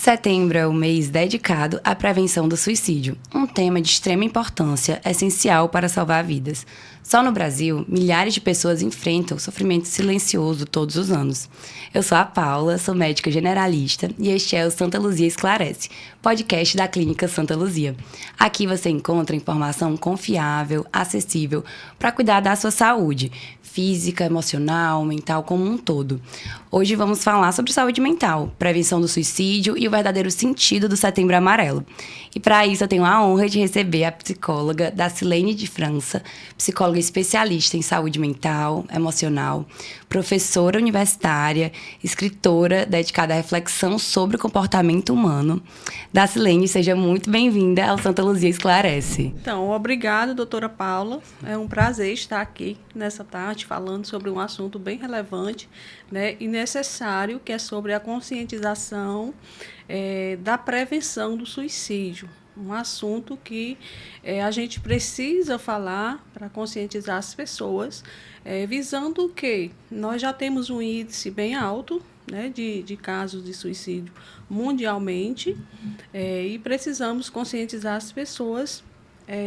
Setembro é o mês dedicado à prevenção do suicídio, um tema de extrema importância, essencial para salvar vidas. Só no Brasil, milhares de pessoas enfrentam o sofrimento silencioso todos os anos. Eu sou a Paula, sou médica generalista e este é o Santa Luzia Esclarece, podcast da Clínica Santa Luzia. Aqui você encontra informação confiável, acessível, para cuidar da sua saúde física, emocional, mental como um todo. Hoje vamos falar sobre saúde mental, prevenção do suicídio e o verdadeiro sentido do Setembro Amarelo. E para isso eu tenho a honra de receber a psicóloga Dacilene de França, psicóloga especialista em saúde mental, emocional, professora universitária, escritora dedicada à reflexão sobre o comportamento humano. Dacilene, seja muito bem-vinda ao Santa Luzia Esclarece. Então, obrigada, doutora Paula. É um prazer estar aqui nessa tarde falando sobre um assunto bem relevante, né, e necessário, que é sobre a conscientização da prevenção do suicídio. Um assunto que a gente precisa falar para conscientizar as pessoas, visando que nós já temos um índice bem alto, né, de casos de suicídio mundialmente, e precisamos conscientizar as pessoas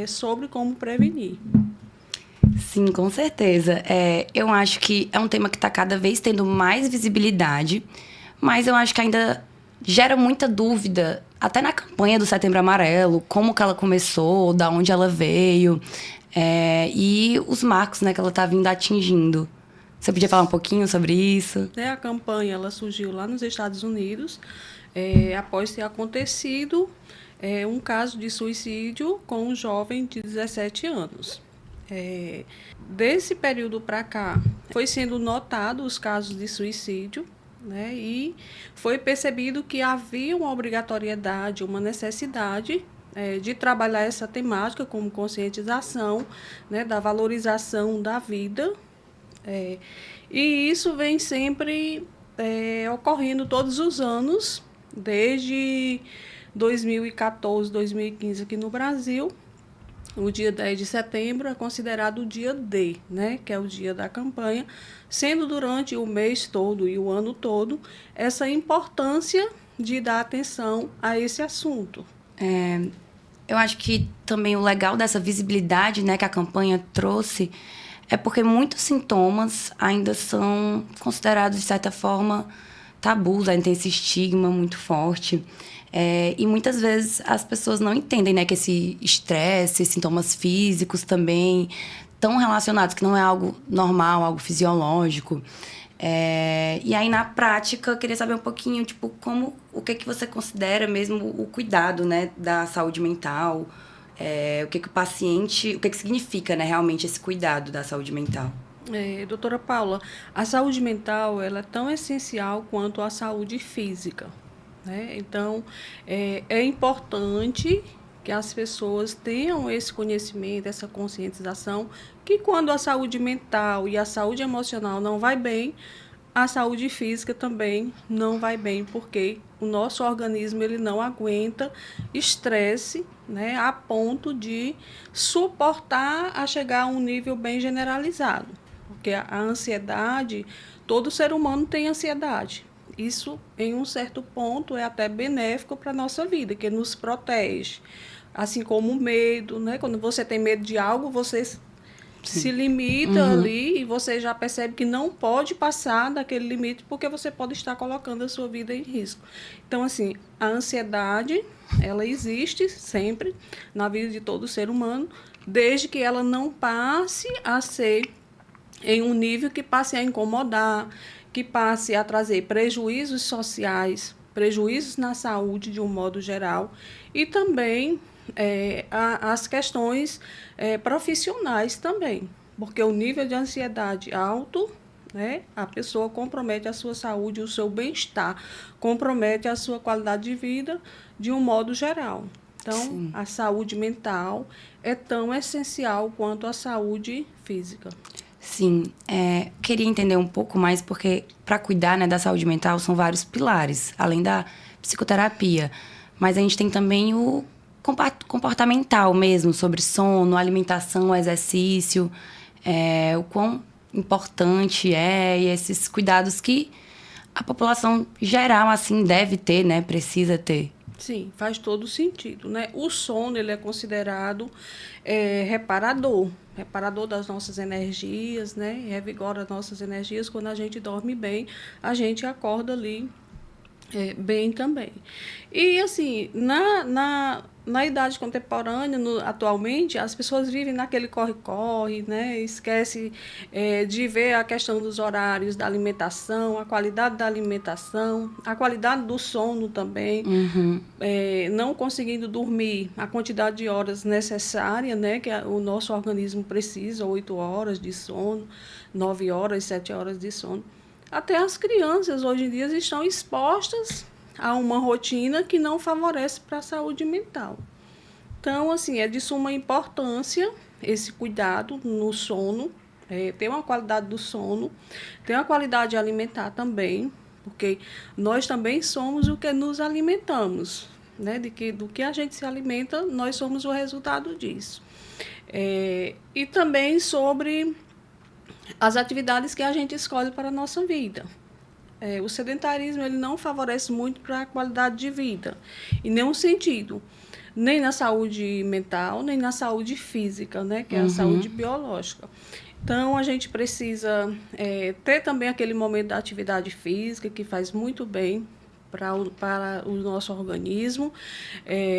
sobre como prevenir. Sim, com certeza. Eu acho que é um tema que está cada vez tendo mais visibilidade, mas eu acho que ainda gera muita dúvida, até na campanha do Setembro Amarelo, como que ela começou, da onde ela veio, e os marcos, né, que ela está vindo atingindo. Você podia falar um pouquinho sobre isso? A campanha ela surgiu lá nos Estados Unidos, após ter acontecido um caso de suicídio com um jovem de 17 anos. Desse período para cá, foi sendo notado os casos de suicídio, né, e foi percebido que havia uma obrigatoriedade, uma necessidade de trabalhar essa temática como conscientização, né, da valorização da vida. E isso vem sempre ocorrendo todos os anos, desde 2014, 2015 aqui no Brasil. O dia 10 de setembro é considerado o dia D, né, que é o dia da campanha, sendo durante o mês todo e o ano todo essa importância de dar atenção a esse assunto. Eu acho que também o legal dessa visibilidade, né, que a campanha trouxe é porque muitos sintomas ainda são considerados, de certa forma, tabus, ainda tem esse estigma muito forte. E muitas vezes as pessoas não entendem, né, que esse estresse, sintomas físicos também estão relacionados, que não é algo normal, algo fisiológico. E aí, na prática, eu queria saber um pouquinho, tipo, o que você considera mesmo o cuidado, né, da saúde mental, o que o paciente, o que significa, né, realmente esse cuidado da saúde mental. Doutora Paula, a saúde mental ela é tão essencial quanto a saúde física. Né? Então, é importante que as pessoas tenham esse conhecimento, essa conscientização, que quando a saúde mental e a saúde emocional não vai bem, a saúde física também não vai bem, porque o nosso organismo ele não aguenta estresse, né, a ponto de suportar a chegar a um nível bem generalizado. Porque a ansiedade, todo ser humano tem ansiedade. Isso, em um certo ponto, é até benéfico para a nossa vida, que nos protege. Assim como o medo, né? Quando você tem medo de algo, você se limita ali e você já percebe que não pode passar daquele limite porque você pode estar colocando a sua vida em risco. Então, assim, a ansiedade, ela existe sempre na vida de todo ser humano, desde que ela não passe a ser em um nível que passe a incomodar, que passe a trazer prejuízos sociais, prejuízos na saúde de um modo geral, e também as questões profissionais também, porque o nível de ansiedade alto, né, a pessoa compromete a sua saúde, o seu bem-estar, compromete a sua qualidade de vida de um modo geral. Então, sim, a saúde mental é tão essencial quanto a saúde física. Sim, queria entender um pouco mais, porque para cuidar, né, da saúde mental são vários pilares, além da psicoterapia. Mas a gente tem também o comportamental mesmo, sobre sono, alimentação, exercício, o quão importante e esses cuidados que a população geral, assim, deve ter, né? Precisa ter. Sim, faz todo sentido, né? O sono, ele é considerado reparador das nossas energias, né? Revigora as nossas energias. Quando a gente dorme bem, a gente acorda ali bem também. E, assim, na idade contemporânea, atualmente, as pessoas vivem naquele corre-corre, né? Esquece de ver a questão dos horários da alimentação, a qualidade da alimentação, a qualidade do sono também. Não conseguindo dormir a quantidade de horas necessária, né? Que o nosso organismo precisa, 8 horas de sono, 9 horas, 7 horas de sono. Até as crianças, hoje em dia, estão expostas a uma rotina que não favorece para a saúde mental. Então, assim, é de suma importância esse cuidado no sono, ter uma qualidade do sono, ter uma qualidade alimentar também, porque nós também somos o que nos alimentamos, né? Do que a gente se alimenta, nós somos o resultado disso. E também sobre as atividades que a gente escolhe para a nossa vida. O sedentarismo ele não favorece muito para a qualidade de vida, em nenhum sentido, nem na saúde mental, nem na saúde física, né, que é a saúde biológica. Então, a gente precisa ter também aquele momento da atividade física, que faz muito bem para o nosso organismo,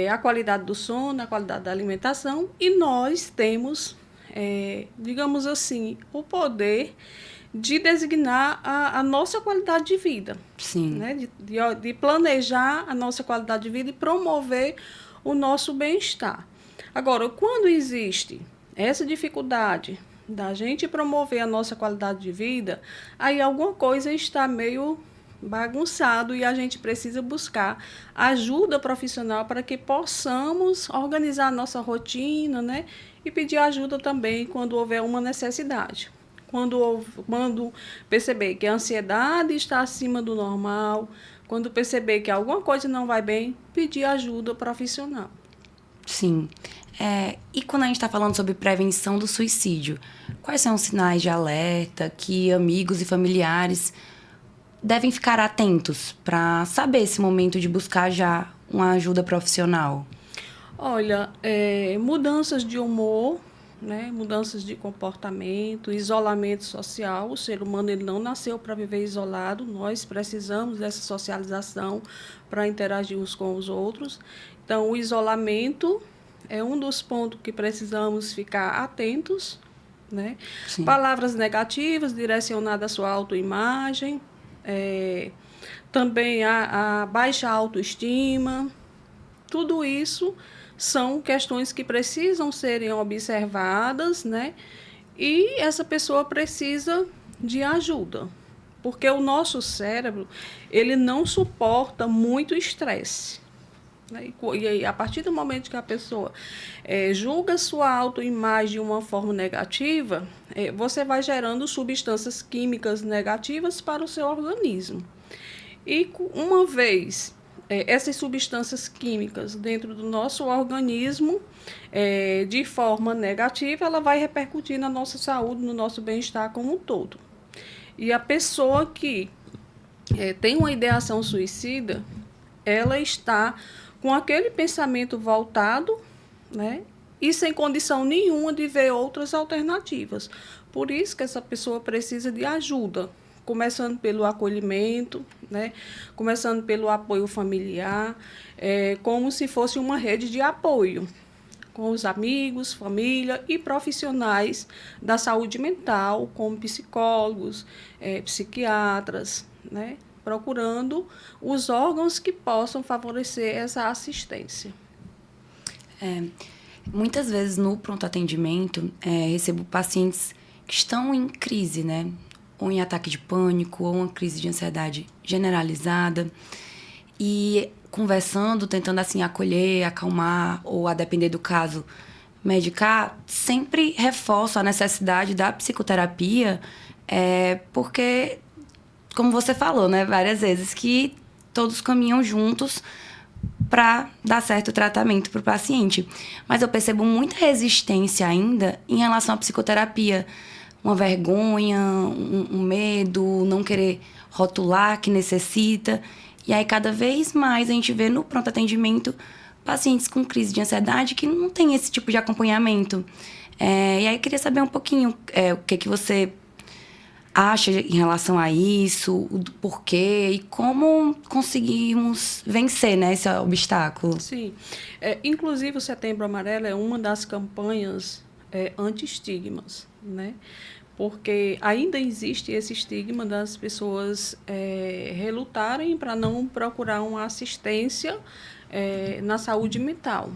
a qualidade do sono, a qualidade da alimentação, e nós temos, digamos assim, o poder de designar a nossa qualidade de vida. Sim. Né? De planejar a nossa qualidade de vida e promover o nosso bem-estar. Agora, quando existe essa dificuldade da gente promover a nossa qualidade de vida, aí alguma coisa está meio bagunçado e a gente precisa buscar ajuda profissional para que possamos organizar a nossa rotina, né? E pedir ajuda também quando houver uma necessidade. Quando perceber que a ansiedade está acima do normal, quando perceber que alguma coisa não vai bem, pedir ajuda profissional. Sim. E quando a gente está falando sobre prevenção do suicídio, quais são os sinais de alerta que amigos e familiares devem ficar atentos para saber esse momento de buscar já uma ajuda profissional? Olha, mudanças de humor, né? Mudanças de comportamento, isolamento social. O ser humano ele não nasceu para viver isolado, nós precisamos dessa socialização para interagir uns com os outros. Então, o isolamento é um dos pontos que precisamos ficar atentos, né? Sim. Palavras negativas direcionadas à sua autoimagem, também a baixa autoestima, tudo isso são questões que precisam serem observadas, né? E essa pessoa precisa de ajuda, porque o nosso cérebro, ele não suporta muito estresse. Né? E aí, a partir do momento que a pessoa julga sua autoimagem de uma forma negativa, você vai gerando substâncias químicas negativas para o seu organismo. E uma vez essas substâncias químicas dentro do nosso organismo, de forma negativa, ela vai repercutir na nossa saúde, no nosso bem-estar como um todo. E a pessoa que tem uma ideação suicida, ela está com aquele pensamento voltado, né, e sem condição nenhuma de ver outras alternativas. Por isso que essa pessoa precisa de ajuda, começando pelo acolhimento, né? Começando pelo apoio familiar, como se fosse uma rede de apoio com os amigos, família e profissionais da saúde mental, como psicólogos, psiquiatras, né? Procurando os órgãos que possam favorecer essa assistência. Muitas vezes no pronto atendimento recebo pacientes que estão em crise, né? Ou em ataque de pânico, ou uma crise de ansiedade generalizada. E conversando, tentando assim acolher, acalmar, ou a depender do caso, medicar, sempre reforço a necessidade da psicoterapia, porque, como você falou, né, várias vezes, que todos caminham juntos para dar certo o tratamento para o paciente. Mas eu percebo muita resistência ainda em relação à psicoterapia. Uma vergonha, um medo, não querer rotular que necessita. E aí, cada vez mais, a gente vê no pronto atendimento pacientes com crise de ansiedade que não tem esse tipo de acompanhamento. E aí, eu queria saber um pouquinho o que você acha em relação a isso, o porquê e como conseguimos vencer, né, esse obstáculo. Sim. Inclusive, o Setembro Amarelo é uma das campanhas anti-estigmas, né? Porque ainda existe esse estigma das pessoas relutarem para não procurar uma assistência na saúde mental,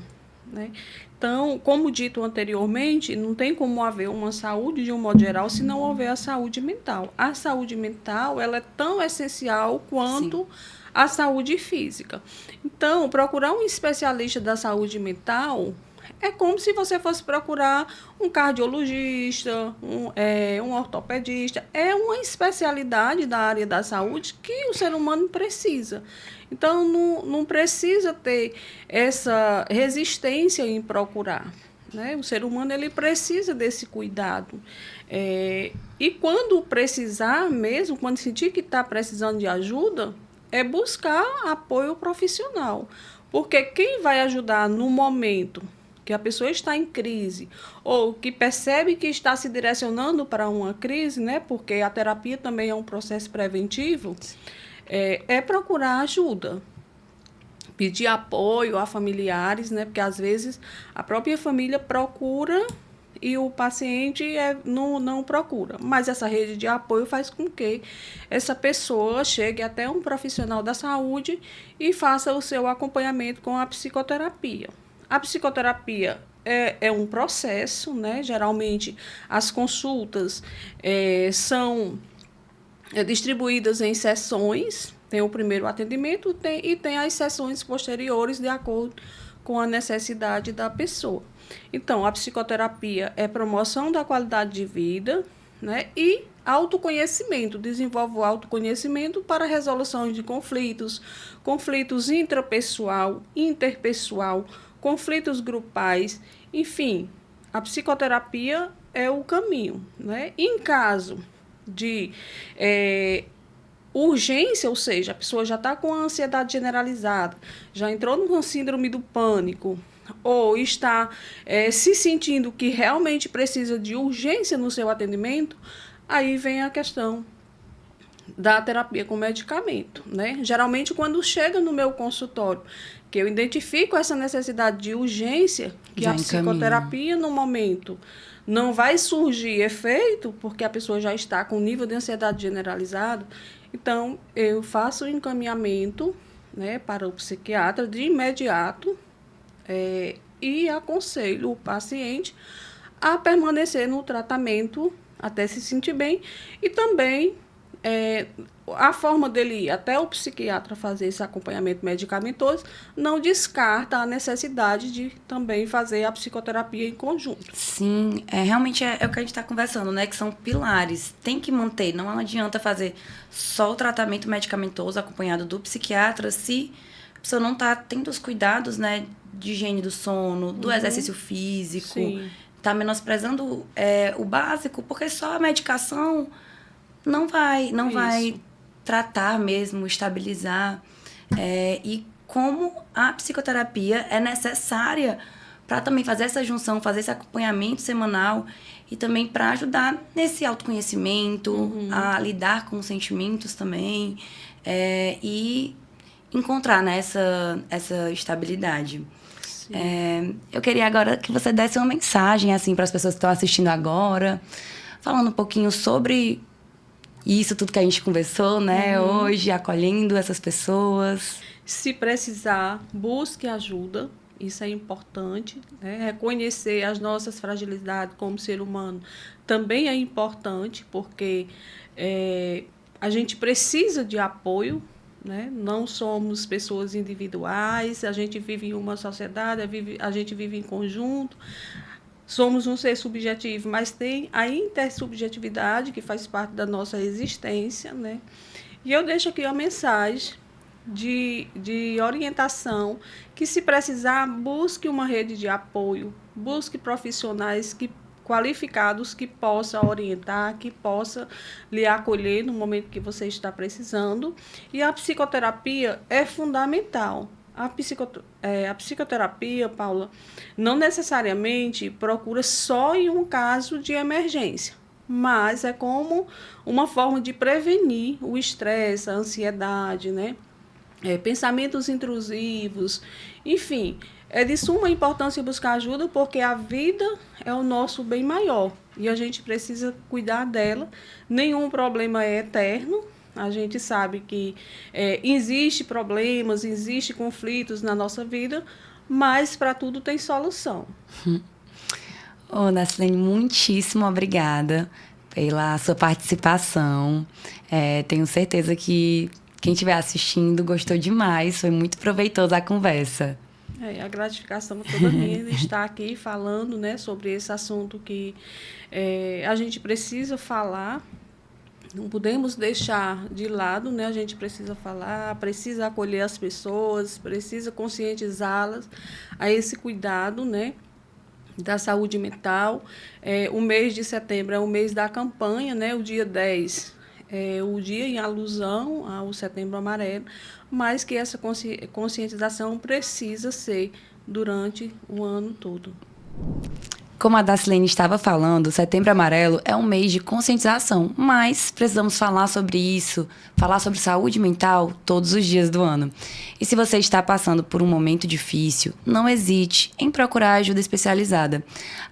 né? Então, como dito anteriormente, não tem como haver uma saúde de um modo geral se não houver a saúde mental. A saúde mental, ela é tão essencial quanto Sim. a saúde física. Então, procurar um especialista da saúde mental é como se você fosse procurar um cardiologista, um ortopedista. É uma especialidade da área da saúde que o ser humano precisa. Então, não precisa ter essa resistência em procurar, né? O ser humano ele precisa desse cuidado. E quando precisar mesmo, quando sentir que está precisando de ajuda, é buscar apoio profissional. Porque quem vai ajudar no momento que a pessoa está em crise ou que percebe que está se direcionando para uma crise, né? Porque a terapia também é um processo preventivo, é procurar ajuda, pedir apoio a familiares, né? Porque às vezes a própria família procura e o paciente não procura. Mas essa rede de apoio faz com que essa pessoa chegue até um profissional da saúde e faça o seu acompanhamento com a psicoterapia. A psicoterapia é um processo, né? Geralmente as consultas são distribuídas em sessões. Tem o primeiro atendimento e tem as sessões posteriores de acordo com a necessidade da pessoa. Então, a psicoterapia é promoção da qualidade de vida, né? E autoconhecimento, desenvolve o autoconhecimento para resolução de conflitos intrapessoal, interpessoal, conflitos grupais, enfim, a psicoterapia é o caminho, né? Em caso de urgência, ou seja, a pessoa já está com a ansiedade generalizada, já entrou numa síndrome do pânico, ou está se sentindo que realmente precisa de urgência no seu atendimento, aí vem a questão da terapia com medicamento, né? Geralmente, quando chega no meu consultório, que eu identifico essa necessidade de urgência, que Já a psicoterapia, no momento, não vai surgir efeito, porque a pessoa já está com nível de ansiedade generalizado, então, eu faço o encaminhamento, né, para o psiquiatra de imediato e aconselho o paciente a permanecer no tratamento até se sentir bem e também a forma dele ir até o psiquiatra fazer esse acompanhamento medicamentoso não descarta a necessidade de também fazer a psicoterapia em conjunto. Sim, realmente é o que a gente está conversando, né? Que são pilares. Tem que manter, não adianta fazer só o tratamento medicamentoso acompanhado do psiquiatra se a pessoa não está tendo os cuidados, né? De higiene do sono, do exercício físico. Sim. Está menosprezando o básico, porque só a medicação não vai tratar mesmo, estabilizar. E como a psicoterapia é necessária para também fazer essa junção, fazer esse acompanhamento semanal e também para ajudar nesse autoconhecimento, a lidar com os sentimentos também e encontrar, né, essa estabilidade. Eu queria agora que você desse uma mensagem assim, para as pessoas que estão assistindo agora, falando um pouquinho sobre isso, tudo que a gente conversou, né, hoje, acolhendo essas pessoas. Se precisar, busque ajuda, isso é importante, né? Reconhecer as nossas fragilidades como ser humano também é importante, porque a gente precisa de apoio, né? Não somos pessoas individuais, a gente vive em uma sociedade, a gente vive em conjunto. Somos um ser subjetivo, mas tem a intersubjetividade que faz parte da nossa existência, né? E eu deixo aqui uma mensagem de orientação, que se precisar, busque uma rede de apoio, busque profissionais que qualificados que possa orientar, que possa lhe acolher no momento que você está precisando. E a psicoterapia é fundamental. A psicoterapia, Paula, não necessariamente procura só em um caso de emergência, mas é como uma forma de prevenir o estresse, a ansiedade, né? Pensamentos intrusivos, enfim, é de suma importância buscar ajuda porque a vida é o nosso bem maior e a gente precisa cuidar dela. Nenhum problema é eterno. A gente sabe que existe problemas, existe conflitos na nossa vida, mas para tudo tem solução. Ô, Nacilene, muitíssimo obrigada pela sua participação. Tenho certeza que quem estiver assistindo gostou demais, foi muito proveitosa a conversa. A gratificação toda minha de estar aqui falando, né, sobre esse assunto que a gente precisa falar, não podemos deixar de lado, né? A gente precisa falar, precisa acolher as pessoas, precisa conscientizá-las a esse cuidado, né, da saúde mental. O mês de setembro é o mês da campanha, né? O dia 10 é o dia em alusão ao Setembro Amarelo, mas que essa conscientização precisa ser durante o ano todo. Como a Dacilene estava falando, o Setembro Amarelo é um mês de conscientização, mas precisamos falar sobre isso, falar sobre saúde mental todos os dias do ano. E se você está passando por um momento difícil, não hesite em procurar ajuda especializada.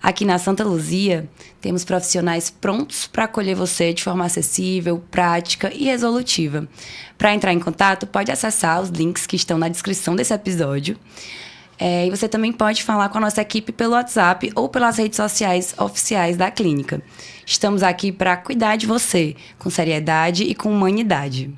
Aqui na Santa Luzia, temos profissionais prontos para acolher você de forma acessível, prática e resolutiva. Para entrar em contato, pode acessar os links que estão na descrição desse episódio. E você também pode falar com a nossa equipe pelo WhatsApp ou pelas redes sociais oficiais da clínica. Estamos aqui para cuidar de você, com seriedade e com humanidade.